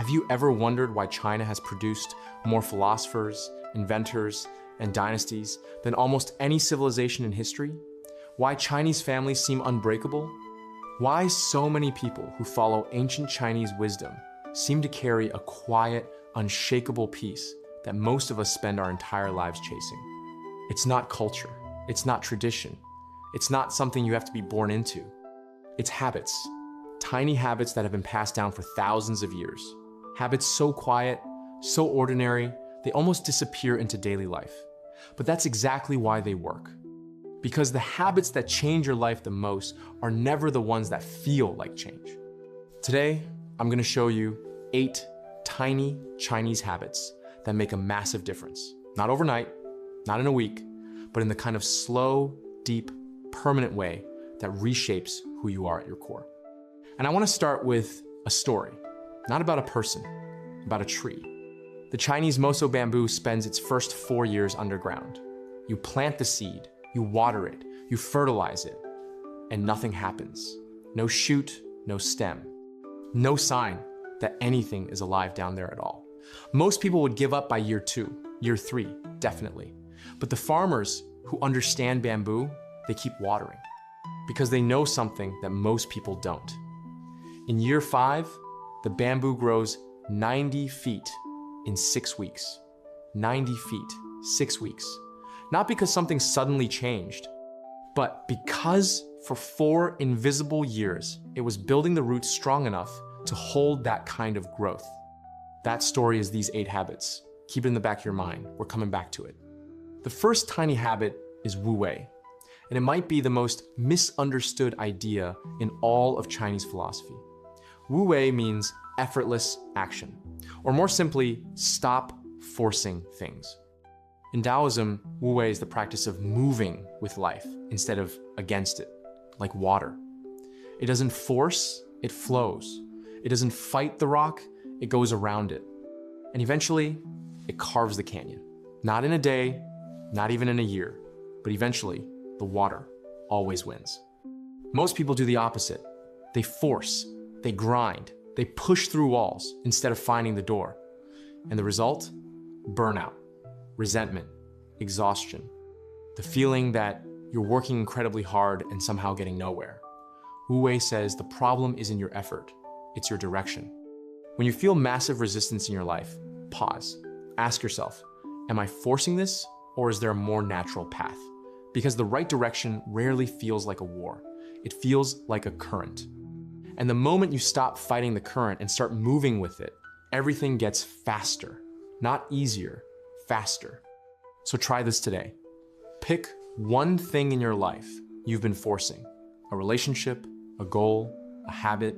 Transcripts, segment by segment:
Have you ever wondered why China has produced more philosophers, inventors, and dynasties than almost any civilization in history? Why Chinese families seem unbreakable? Why so many people who follow ancient Chinese wisdom seem to carry a quiet, unshakable peace that most of us spend our entire lives chasing? It's not culture. It's not tradition. It's not something you have to be born into. It's habits. Tiny habits that have been passed down for thousands of years. Habits so quiet, so ordinary, they almost disappear into daily life. But that's exactly why they work. Because the habits that change your life the most are never the ones that feel like change. Today, I'm gonna show you 8 tiny Chinese habits that make a massive difference. Not overnight, not in a week, but in the kind of slow, deep, permanent way that reshapes who you are at your core. And I wanna start with a story, not about a person, about a tree. The Chinese Moso bamboo spends its first 4 years underground. You plant the seed, you water it, you fertilize it, and nothing happens. No shoot, no stem. No sign that anything is alive down there at all. Most people would give up by year 2, year 3, definitely. But the farmers who understand bamboo, they keep watering because they know something that most people don't. In year 5, the bamboo grows 90 feet in 6 weeks. 90 feet, 6 weeks. Not because something suddenly changed, but because for 4 invisible years, it was building the roots strong enough to hold that kind of growth. That story is these 8 habits. Keep it in the back of your mind. We're coming back to it. The first tiny habit is Wu Wei, and it might be the most misunderstood idea in all of Chinese philosophy. Wu Wei means effortless action, or more simply, stop forcing things. In Taoism, Wu Wei is the practice of moving with life instead of against it, like water. It doesn't force, it flows. It doesn't fight the rock, it goes around it. And eventually, it carves the canyon. Not in a day, not even in a year, but eventually, the water always wins. Most people do the opposite. They force, they grind, they push through walls instead of finding the door. And the result? Burnout, resentment, exhaustion. The feeling that you're working incredibly hard and somehow getting nowhere. Wu Wei says the problem isn't your effort, it's your direction. When you feel massive resistance in your life, pause. Ask yourself, am I forcing this or is there a more natural path? Because the right direction rarely feels like a war. It feels like a current. And the moment you stop fighting the current and start moving with it, everything gets faster. Not easier, faster. So try this today. Pick one thing in your life you've been forcing. A relationship, a goal, a habit.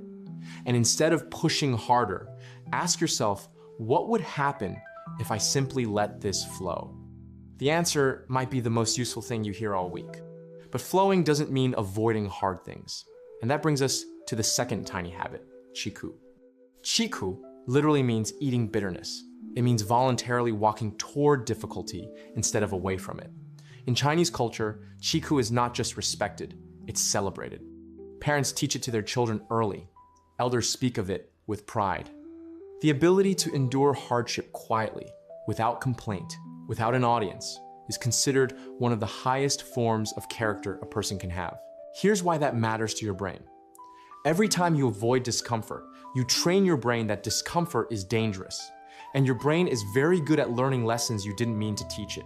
And instead of pushing harder, ask yourself, what would happen if I simply let this flow? The answer might be the most useful thing you hear all week. But flowing doesn't mean avoiding hard things. And that brings us to the second tiny habit, qi-ku. Qi-ku literally means eating bitterness. It means voluntarily walking toward difficulty instead of away from it. In Chinese culture, qi-ku is not just respected, it's celebrated. Parents teach it to their children early. Elders speak of it with pride. The ability to endure hardship quietly, without complaint, without an audience, is considered one of the highest forms of character a person can have. Here's why that matters to your brain. Every time you avoid discomfort, you train your brain that discomfort is dangerous. And your brain is very good at learning lessons you didn't mean to teach it.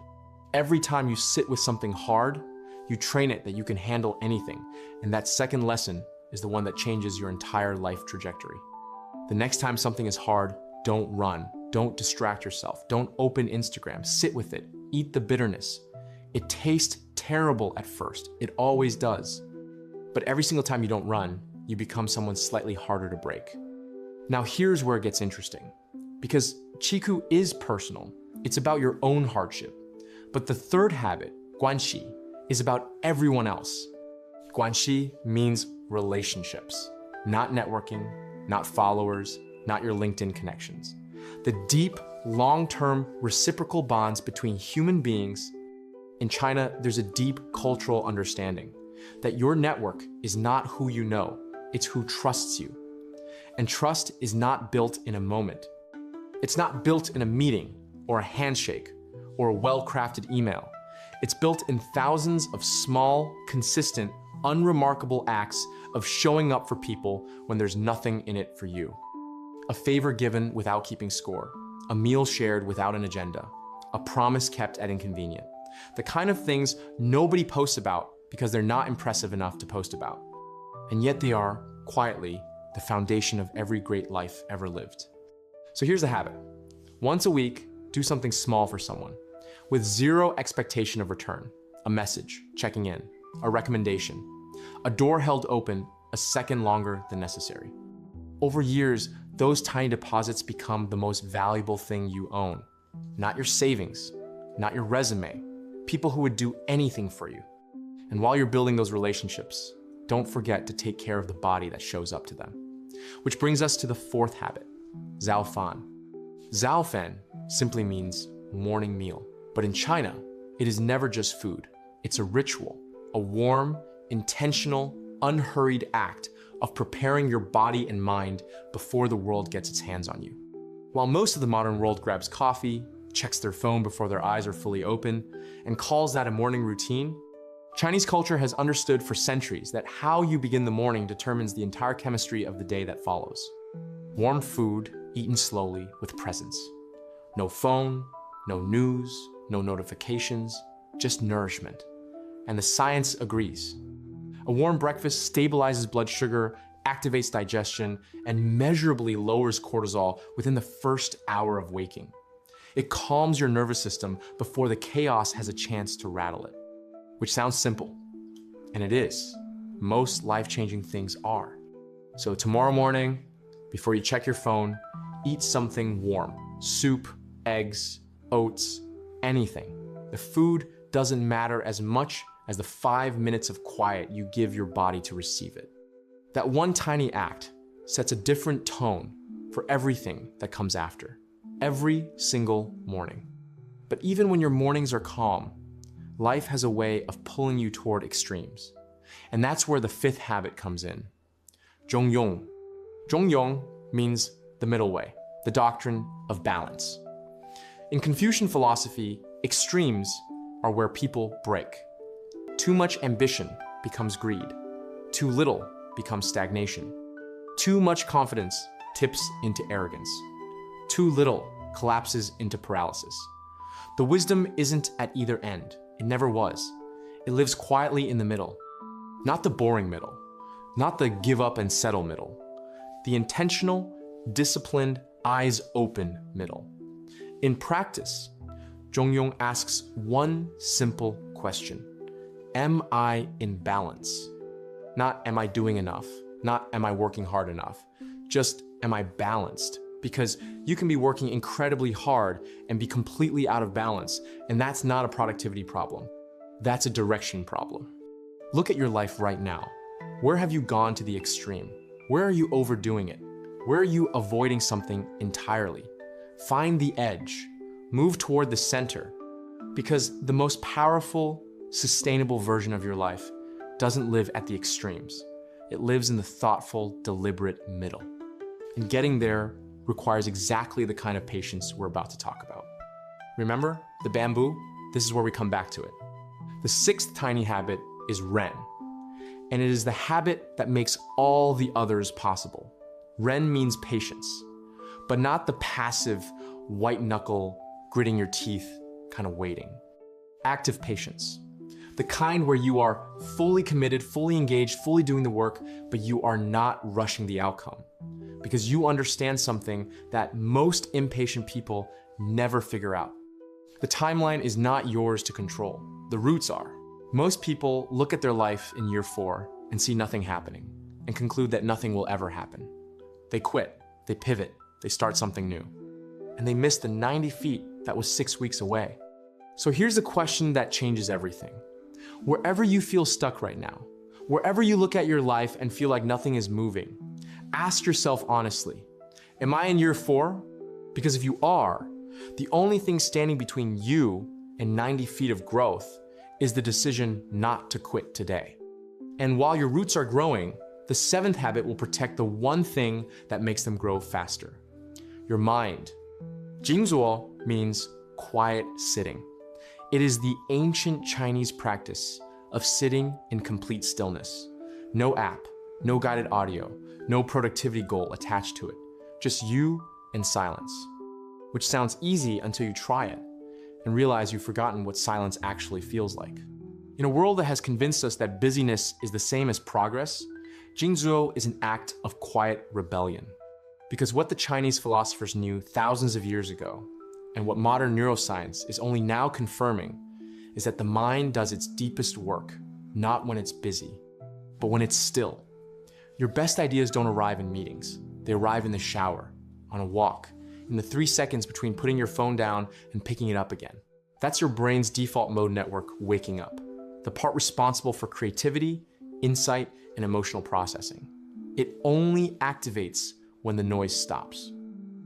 Every time you sit with something hard, you train it that you can handle anything. And that second lesson is the one that changes your entire life trajectory. The next time something is hard, don't run. Don't distract yourself. Don't open Instagram. Sit with it. Eat the bitterness. It tastes terrible at first. It always does. But every single time you don't run, you become someone slightly harder to break. Now here's where it gets interesting. Because qi-ku is personal. It's about your own hardship. But the third habit, Guanxi, is about everyone else. Guanxi means relationships, not networking, not followers, not your LinkedIn connections. The deep, long-term reciprocal bonds between human beings. In China, there's a deep cultural understanding that your network is not who you know, it's who trusts you. And trust is not built in a moment. It's not built in a meeting or a handshake or a well-crafted email. It's built in thousands of small, consistent, unremarkable acts of showing up for people when there's nothing in it for you. A favor given without keeping score, a meal shared without an agenda, a promise kept at inconvenient. The kind of things nobody posts about because they're not impressive enough to post about. And yet they are, quietly, the foundation of every great life ever lived. So here's the habit. Once a week, do something small for someone, with zero expectation of return. A message, checking in, a recommendation, a door held open a second longer than necessary. Over years, those tiny deposits become the most valuable thing you own. Not your savings, not your resume, people who would do anything for you. And while you're building those relationships, don't forget to take care of the body that shows up to them. Which brings us to the fourth habit, Zaofan. Zaofan simply means morning meal. But in China, it is never just food. It's a ritual, a warm, intentional, unhurried act of preparing your body and mind before the world gets its hands on you. While most of the modern world grabs coffee, checks their phone before their eyes are fully open, and calls that a morning routine, Chinese culture has understood for centuries that how you begin the morning determines the entire chemistry of the day that follows. Warm food, eaten slowly, with presence. No phone, no news, no notifications, just nourishment. And the science agrees. A warm breakfast stabilizes blood sugar, activates digestion, and measurably lowers cortisol within the first hour of waking. It calms your nervous system before the chaos has a chance to rattle it. Which sounds simple, and it is. Most life-changing things are. So tomorrow morning, before you check your phone, eat something warm. Soup, eggs, oats, anything. The food doesn't matter as much as the 5 minutes of quiet you give your body to receive it. That one tiny act sets a different tone for everything that comes after, every single morning. But even when your mornings are calm, life has a way of pulling you toward extremes. And that's where the fifth habit comes in. Zhongyong. Zhongyong means the middle way, the doctrine of balance. In Confucian philosophy, extremes are where people break. Too much ambition becomes greed. Too little becomes stagnation. Too much confidence tips into arrogance. Too little collapses into paralysis. The wisdom isn't at either end. It never was. It lives quietly in the middle. Not the boring middle. Not the give up and settle middle. The intentional, disciplined, eyes open middle. In practice, Zhongyong asks one simple question. Am I in balance? Not am I doing enough? Not am I working hard enough? Just am I balanced? Because you can be working incredibly hard and be completely out of balance, and that's not a productivity problem. That's a direction problem. Look at your life right now. Where have you gone to the extreme? Where are you overdoing it? Where are you avoiding something entirely? Find the edge. Move toward the center. Because the most powerful, sustainable version of your life doesn't live at the extremes. It lives in the thoughtful, deliberate middle. And getting there requires exactly the kind of patience we're about to talk about. Remember the bamboo? This is where we come back to it. The sixth tiny habit is Ren. And it is the habit that makes all the others possible. Ren means patience, but not the passive, white knuckle, gritting your teeth kind of waiting. Active patience. The kind where you are fully committed, fully engaged, fully doing the work, but you are not rushing the outcome. Because you understand something that most impatient people never figure out. The timeline is not yours to control. The roots are. Most people look at their life in year 4 and see nothing happening and conclude that nothing will ever happen. They quit, they pivot, they start something new. And they miss the 90 feet that was 6 weeks away. So here's a question that changes everything. Wherever you feel stuck right now, wherever you look at your life and feel like nothing is moving, ask yourself honestly, am I in year 4? Because if you are, the only thing standing between you and 90 feet of growth is the decision not to quit today. And while your roots are growing, The seventh habit will protect the one thing that makes them grow faster: your mind. Jingzuo means quiet sitting. It is the ancient Chinese practice of sitting in complete stillness. No app, no guided audio, no productivity goal attached to it. Just you and silence. Which sounds easy until you try it and realize you've forgotten what silence actually feels like. In a world that has convinced us that busyness is the same as progress, Jingzuo is an act of quiet rebellion. Because what the Chinese philosophers knew thousands of years ago, and what modern neuroscience is only now confirming, is that the mind does its deepest work, not when it's busy, but when it's still. Your best ideas don't arrive in meetings. They arrive in the shower, on a walk, in the 3 seconds between putting your phone down and picking it up again. That's your brain's default mode network waking up, the part responsible for creativity, insight, and emotional processing. It only activates when the noise stops.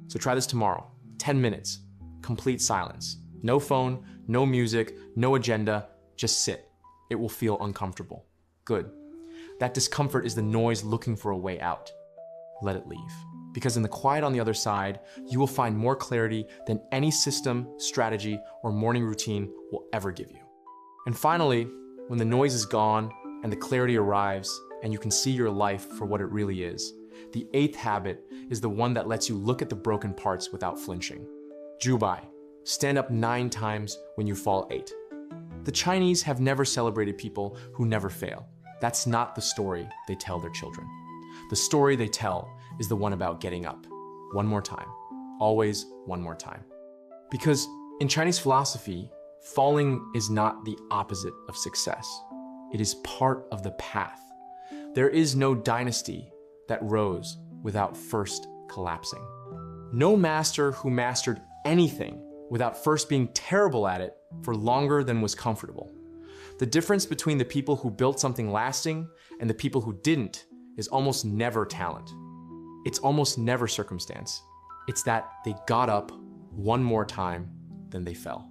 So try this tomorrow. 10 minutes, complete silence. No phone, no music, no agenda, just sit. It will feel uncomfortable. Good. That discomfort is the noise looking for a way out. Let it leave. Because in the quiet on the other side, you will find more clarity than any system, strategy, or morning routine will ever give you. And finally, when the noise is gone and the clarity arrives and you can see your life for what it really is, the eighth habit is the one that lets you look at the broken parts without flinching. Jubai, stand up 9 times when you fall 8. The Chinese have never celebrated people who never fail. That's not the story they tell their children. The story they tell is the one about getting up. One more time. Always one more time. Because in Chinese philosophy, falling is not the opposite of success. It is part of the path. There is no dynasty that rose without first collapsing. No master who mastered anything without first being terrible at it for longer than was comfortable. The difference between the people who built something lasting and the people who didn't is almost never talent. It's almost never circumstance. It's that they got up one more time than they fell.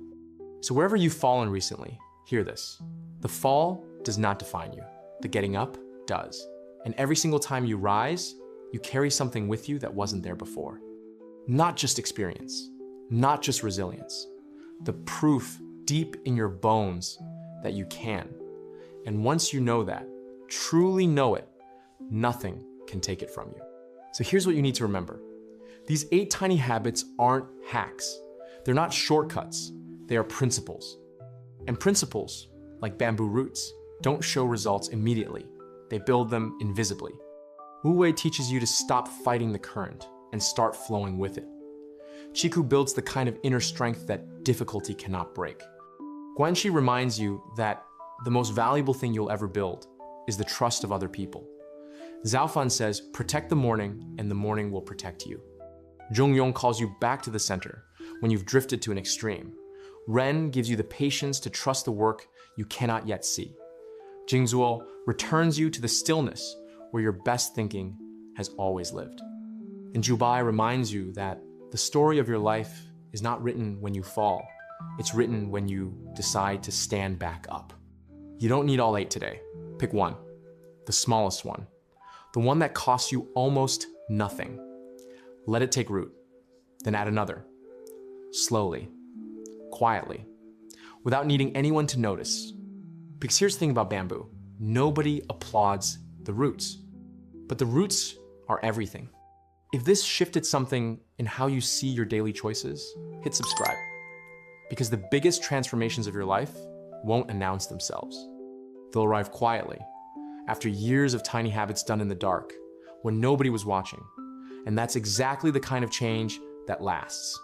So wherever you've fallen recently, hear this. The fall does not define you. The getting up does. And every single time you rise, you carry something with you that wasn't there before. Not just experience, not just resilience. The proof deep in your bones that you can. And once you know that, truly know it, nothing can take it from you. So here's what you need to remember. These 8 tiny habits aren't hacks. They're not shortcuts. They are principles. And principles, like bamboo roots, don't show results immediately. They build them invisibly. Wu Wei teaches you to stop fighting the current and start flowing with it. Qigong builds the kind of inner strength that difficulty cannot break. Guanxi reminds you that the most valuable thing you'll ever build is the trust of other people. Zaofan says, protect the morning and the morning will protect you. Zhongyong calls you back to the center when you've drifted to an extreme. Ren gives you the patience to trust the work you cannot yet see. Jingzuo returns you to the stillness where your best thinking has always lived. And Jubai reminds you that the story of your life is not written when you fall. It's written when you decide to stand back up. You don't need all 8 today. Pick one, the smallest one, the one that costs you almost nothing. Let it take root, then add another, slowly, quietly, without needing anyone to notice. Because here's the thing about bamboo, nobody applauds the roots, but the roots are everything. If this shifted something in how you see your daily choices, hit subscribe. Because the biggest transformations of your life won't announce themselves. They'll arrive quietly, after years of tiny habits done in the dark, when nobody was watching. And that's exactly the kind of change that lasts.